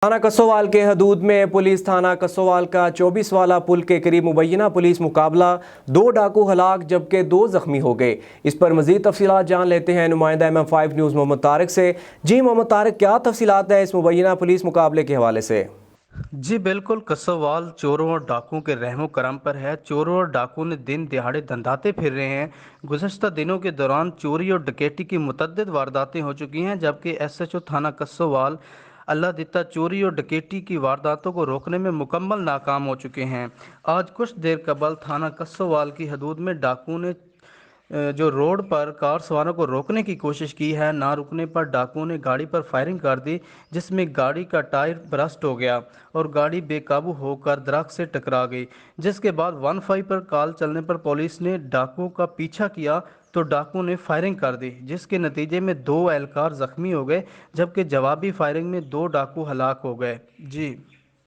थाना कसोवाल के हदूद में पुलिस थाना कसोवाल का 24 वाला पुल के करीब मुबैना पुलिस मुकाबला 2 डाकू हलाक जबकि 2 जख्मी हो गए। इस पर मजीद तफसीलात जान लेते हैं नुमाइंदा MM5 न्यूज़ मोहम्मद तारिक से। जी मोहम्मद तारिक, क्या तफसीलात है इस मुबैना पुलिस मुकाबले के हवाले से? जी बिल्कुल, कसोवाल चोरों और डाकुओं के रहमो करम पर है। चोरों और डाकुओं ने दिन दिहाड़े धंधाते फिर रहे हैं। गुज़श्ता दिनों के दौरान चोरी और डकैती की मुतअद्दिद वारदातें हो चुकी हैं, जबकि SHO थाना कसोवाल अल्लाह दिता चोरी और डकैती की वारदातों को रोकने में मुकम्मल नाकाम हो चुके हैं। आज कुछ देर कबल थाना कसोवाल की हदूद में डाकुओं ने जो रोड पर कार सवारों को रोकने की कोशिश की है। ना रुकने पर डाकुओं ने गाड़ी पर फायरिंग कर दी, जिसमें गाड़ी का टायर बर्स्ट हो गया और गाड़ी बेकाबू होकर दरख्त से टकरा गई। जिसके बाद 15 पर कॉल चलने पर पुलिस ने डाकुओं का पीछा किया तो डाकुओं ने फायरिंग कर दी, जिसके नतीजे में 2 एहलकार जख्मी हो गए, जबकि जवाबी फायरिंग में 2 डाकू हलाक हो गए। जी।